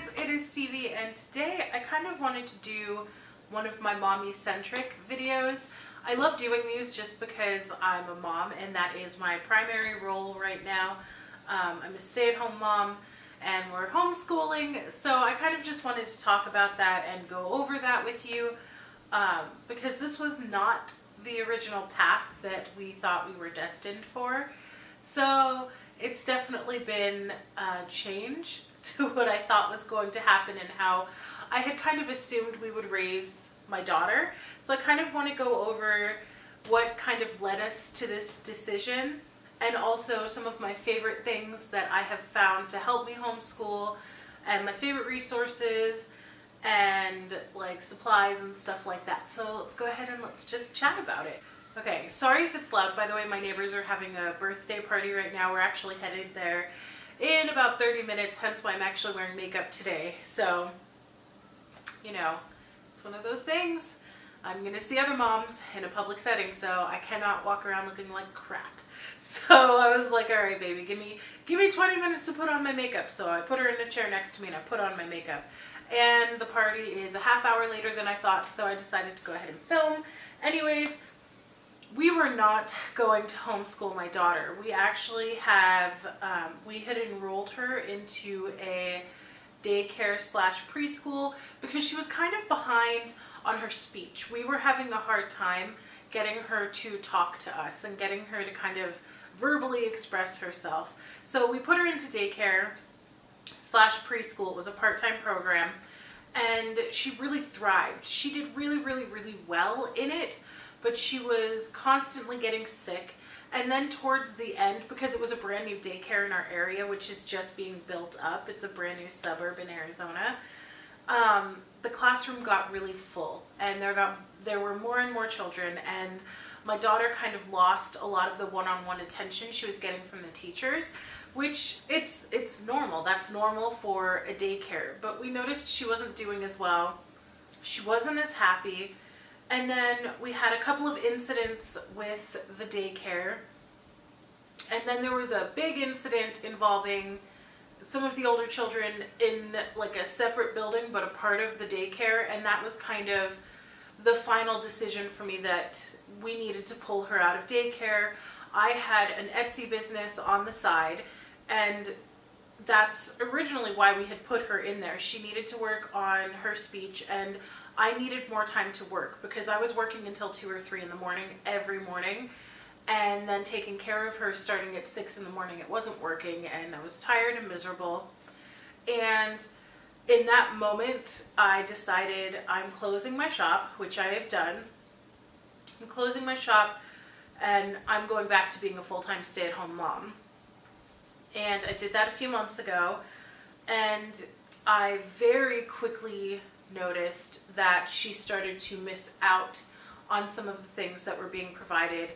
guys, it is Stevie, and today I kind of wanted to do one of my mommy-centric videos. I love doing these just because I'm a mom and that is my primary role right now. I'm a stay-at-home mom and we're homeschooling, so I kind of just wanted to talk about that and go over that with you because this was not the original path that we thought we were destined for. So it's definitely been a change to what I thought was going to happen and how I had kind of assumed we would raise my daughter. So I kind of want to go over what kind of led us to this decision and also some of my favorite things that I have found to help me homeschool and my favorite resources and like supplies and stuff like that. So let's go ahead and let's just chat about it. Okay, sorry if it's loud. By the way, my neighbors are having a birthday party right now. We're actually headed there in about 30 minutes, hence why I'm actually wearing makeup today. So, you know, it's one of those things. I'm gonna see other moms in a public setting, so I cannot walk around looking like crap. So I was like, all right, baby, give me 20 minutes to put on my makeup. So I put her in a chair next to me and I put on my makeup. And the party is a half hour later than I thought, so I decided to go ahead and film. Anyways, we were not going to homeschool my daughter. We actually have, we had enrolled her into a daycare slash preschool because she was kind of behind on her speech. We were having a hard time getting her to talk to us and getting her to kind of verbally express herself. So we put her into daycare slash preschool. It was a part-time program and she really thrived. She did really, really, really well in it, but she was constantly getting sick. And then towards the end, because it was a brand new daycare in our area, which is just being built up, it's a brand new suburb in Arizona, the classroom got really full and there were more and more children, and my daughter kind of lost a lot of the one-on-one attention she was getting from the teachers, which it's normal. That's normal for a daycare, but we noticed she wasn't doing as well. She wasn't as happy. And then we had a couple of incidents with the daycare. And then there was a big incident involving some of the older children in like a separate building, but a part of the daycare. And that was kind of the final decision for me that we needed to pull her out of daycare. I had an Etsy business on the side, and that's originally why we had put her in there. She needed to work on her speech, and I needed more time to work because I was working until 2 or 3 in the morning every morning, and then taking care of her starting at 6 in the morning. It wasn't working and I was tired and miserable. And in that moment, I decided I'm closing my shop, which I have done. I'm closing my shop and I'm going back to being a full-time stay-at-home mom. And I did that a few months ago, and I very quickly noticed that she started to miss out on some of the things that were being provided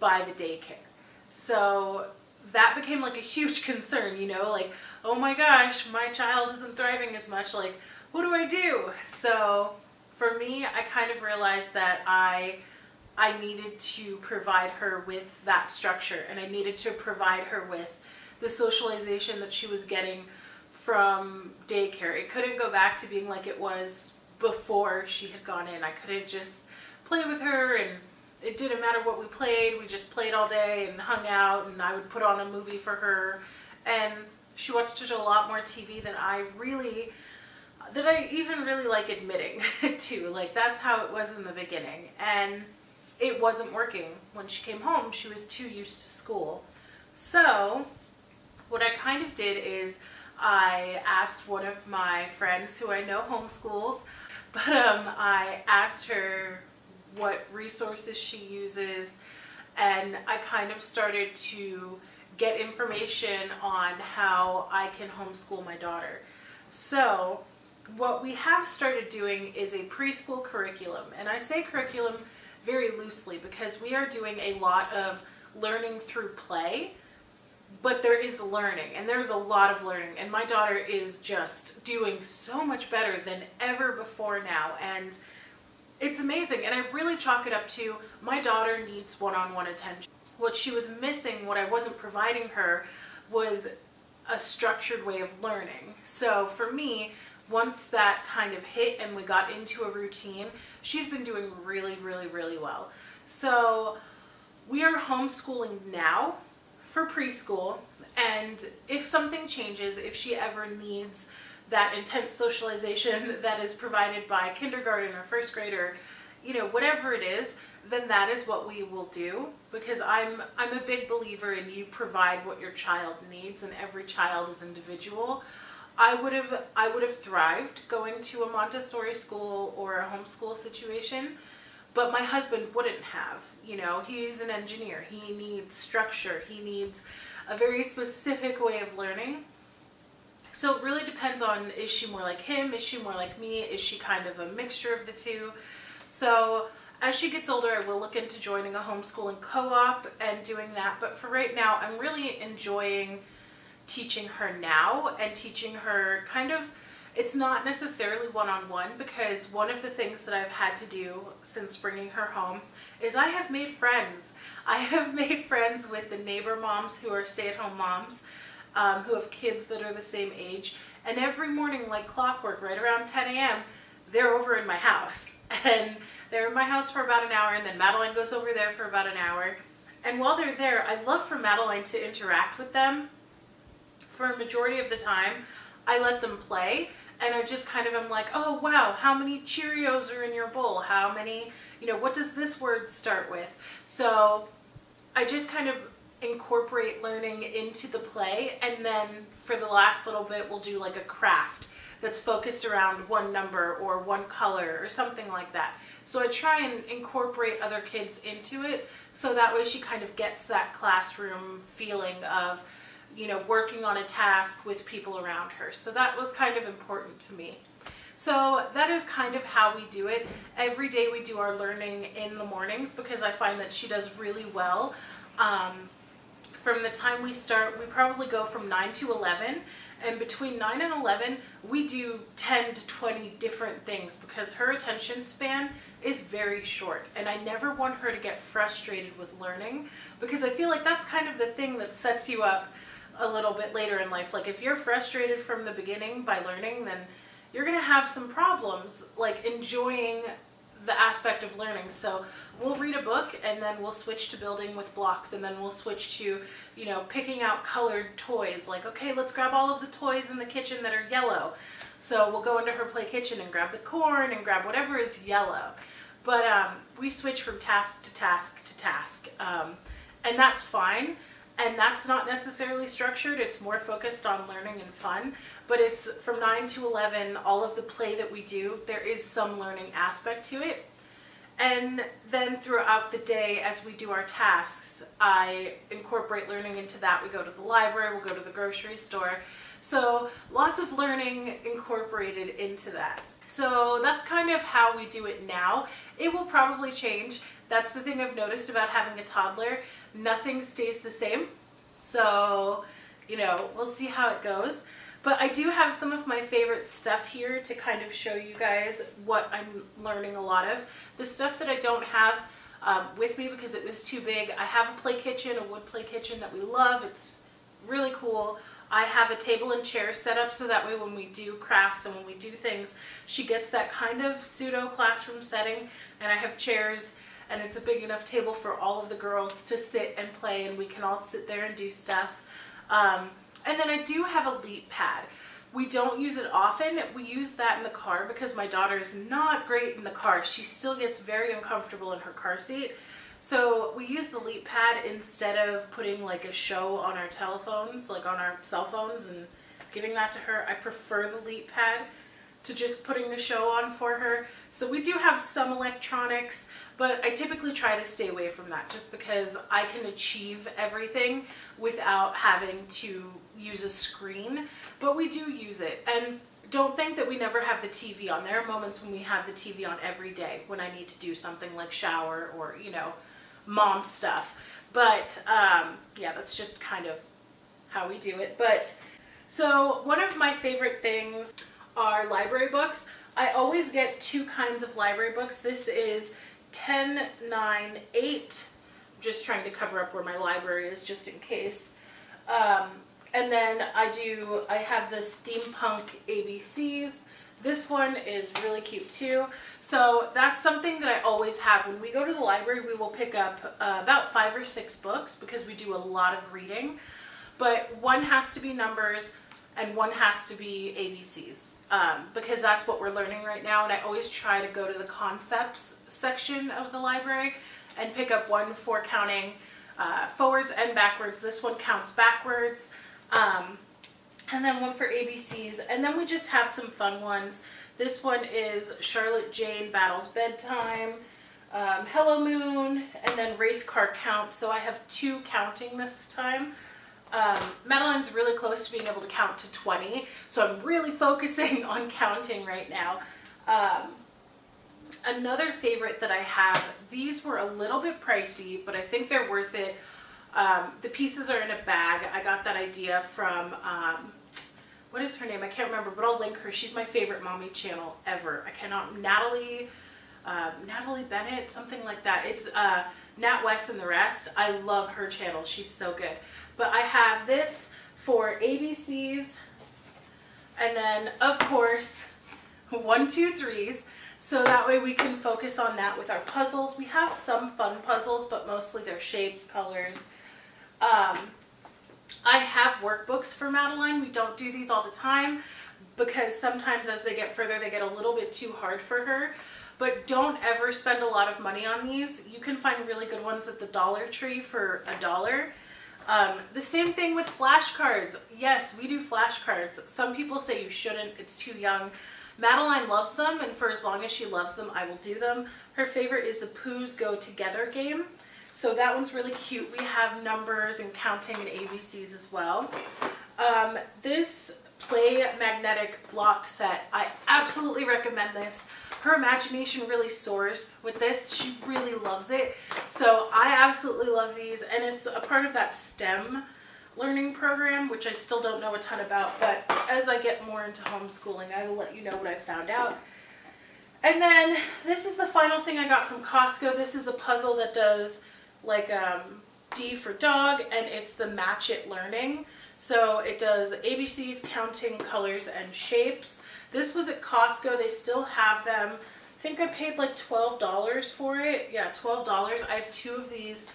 by the daycare. So that became like a huge concern, you know, like, oh my gosh, my child isn't thriving as much, like, what do I do? So for me, I kind of realized that I needed to provide her with that structure, and I needed to provide her with the socialization that she was getting from daycare. It couldn't go back to being like it was before she had gone in. I couldn't just play with her and it didn't matter what we played. We just played all day and hung out, and I would put on a movie for her, and she watched a lot more TV than I even really like admitting to. Like, that's how it was in the beginning, and it wasn't working. When she came home, she was too used to school. So what I kind of did is I asked one of my friends who I know homeschools, but I asked her what resources she uses, and I kind of started to get information on how I can homeschool my daughter. So what we have started doing is a preschool curriculum, and I say curriculum very loosely because we are doing a lot of learning through play. But there is learning, and there's a lot of learning, and my daughter is just doing so much better than ever before now, and it's amazing. And I really chalk it up to my daughter needs one-on-one attention. What she was missing, what I wasn't providing her, was a structured way of learning. So for me, once that kind of hit and we got into a routine, she's been doing really, really, really well. So we are homeschooling now for preschool, and if something changes, if she ever needs that intense socialization that is provided by kindergarten or first grader, you know, whatever it is, then that is what we will do, because I'm a big believer in you provide what your child needs, and every child is individual. I would have thrived going to a Montessori school or a homeschool situation, but my husband wouldn't have. You know, he's an engineer. He needs structure. He needs a very specific way of learning. So it really depends on, is she more like him? Is she more like me? Is she kind of a mixture of the two? So as she gets older, I will look into joining a homeschooling co-op and doing that. But for right now, I'm really enjoying teaching her now and teaching her kind of, it's not necessarily one-on-one, because one of the things that I've had to do since bringing her home is I have made friends. I have made friends with the neighbor moms who are stay-at-home moms, who have kids that are the same age. And every morning, like clockwork, right around 10 a.m., they're over in my house. And they're in my house for about an hour, and then Madeline goes over there for about an hour. And while they're there, I love for Madeline to interact with them. For a majority of the time, I let them play, and I just kind of am like, oh wow, how many Cheerios are in your bowl? How many, you know, what does this word start with? So I just kind of incorporate learning into the play, and then for the last little bit, we'll do like a craft that's focused around one number or one color or something like that. So I try and incorporate other kids into it, so that way she kind of gets that classroom feeling of, you know, working on a task with people around her. So that was kind of important to me. So that is kind of how we do it. Every day we do our learning in the mornings, because I find that she does really well. From the time we start, we probably go from 9 to 11, and between 9 and 11 we do 10 to 20 different things, because her attention span is very short, and I never want her to get frustrated with learning, because I feel like that's kind of the thing that sets you up a little bit later in life. Like if you're frustrated from the beginning by learning, then you're gonna have some problems like enjoying the aspect of learning. So we'll read a book, and then we'll switch to building with blocks, and then we'll switch to, you know, picking out colored toys. Like, okay, let's grab all of the toys in the kitchen that are yellow. So we'll go into her play kitchen and grab the corn and grab whatever is yellow. But we switch from task to task to task, and that's fine. And that's not necessarily structured. It's more focused on learning and fun. But it's from 9 to 11, all of the play that we do, there is some learning aspect to it. And then throughout the day, as we do our tasks, I incorporate learning into that. We go to the library, we'll go to the grocery store. So lots of learning incorporated into that. So that's kind of how we do it now. It will probably change. That's the thing I've noticed about having a toddler. Nothing stays the same. So, you know, we'll see how it goes. But I do have some of my favorite stuff here to kind of show you guys what I'm learning a lot of. The stuff that I don't have with me because it was too big. I have a play kitchen, a wood play kitchen that we love. It's really cool. I have a table and chair set up so that way when we do crafts and when we do things, she gets that kind of pseudo classroom setting, and I have chairs, and it's a big enough table for all of the girls to sit and play, and we can all sit there and do stuff. And then I do have a leap pad. We don't use it often. We use that in the car because my daughter is not great in the car. She still gets very uncomfortable in her car seat. So we use the leap pad instead of putting like a show on our telephones, like on our cell phones and giving that to her. I prefer the leap pad to just putting the show on for her. So we do have some electronics, but I typically try to stay away from that just because I can achieve everything without having to use a screen, but we do use it. And don't think that we never have the TV on. There are moments when we have the TV on every day when I need to do something like shower or, you know, mom stuff. But yeah, that's just kind of how we do it. But so one of my favorite things are library books. I always get two kinds of library books. This is 10, 9, 8. I'm just trying to cover up where my library is just in case. And then I have the steampunk ABCs. This one is really cute too. So that's something that I always have. When we go to the library, we will pick up about 5 or 6 books because we do a lot of reading. But one has to be numbers and one has to be ABCs because that's what we're learning right now. And I always try to go to the concepts section of the library and pick up one for counting forwards and backwards. This one counts backwards. And then one for ABCs. And then we just have some fun ones. This one is Charlotte Jane Battles Bedtime, Hello Moon, and then Race Car Count. So I have 2 counting this time. Madeline's really close to being able to count to 20, so I'm really focusing on counting right now. Another favorite that I have, these were a little bit pricey, but I think they're worth it. The pieces are in a bag. I got that idea from, what is her name? I can't remember, but I'll link her. She's my favorite mommy channel ever. I cannot, Natalie Bennett, something like that. It's Nat West and the Rest. I love her channel. She's so good. But I have this for ABCs, and then of course 1, 2, 3s. So that way we can focus on that with our puzzles. We have some fun puzzles, but mostly they're shapes, colors. I have workbooks for Madeline. We don't do these all the time because sometimes as they get further, they get a little bit too hard for her. But don't ever spend a lot of money on these. You can find really good ones at the Dollar Tree for $1. The same thing with flashcards. Yes, we do flashcards. Some people say you shouldn't, it's too young. Madeline loves them, and for as long as she loves them, I will do them. Her favorite is the Poos Go Together game. So that one's really cute. We have numbers and counting and ABCs as well. This Play Magnetic block set, I absolutely recommend this. Her imagination really soars with this. She really loves it. So I absolutely love these, and it's a part of that STEM learning program, which I still don't know a ton about, but as I get more into homeschooling, I will let you know what I found out. And then this is the final thing I got from Costco. This is a puzzle that does like D for dog, and it's the Match It Learning. So it does ABCs, counting, colors, and shapes. This was at Costco. They still have them. I think I paid like $12 for it. Yeah, $12. I have 2 of these.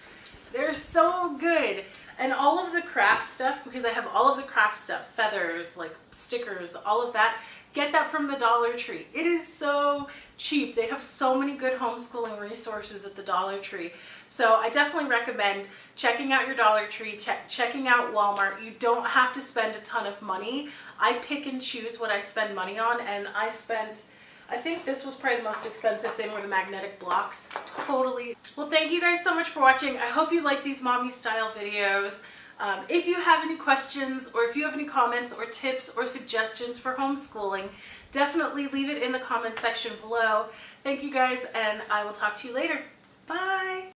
They're so good. And all of the craft stuff, because I have all of the craft stuff, feathers, like stickers, all of that, get that from the Dollar Tree. It is so cheap. They have so many good homeschooling resources at the Dollar Tree. So I definitely recommend checking out your Dollar Tree, checking out Walmart. You don't have to spend a ton of money. I pick and choose what I spend money on, and I think this was probably the most expensive thing, were the magnetic blocks. Totally. Well, thank you guys so much for watching. I hope you like these mommy style videos. If you have any questions, or if you have any comments or tips or suggestions for homeschooling, definitely leave it in the comment section below. Thank you guys, and I will talk to you later. Bye.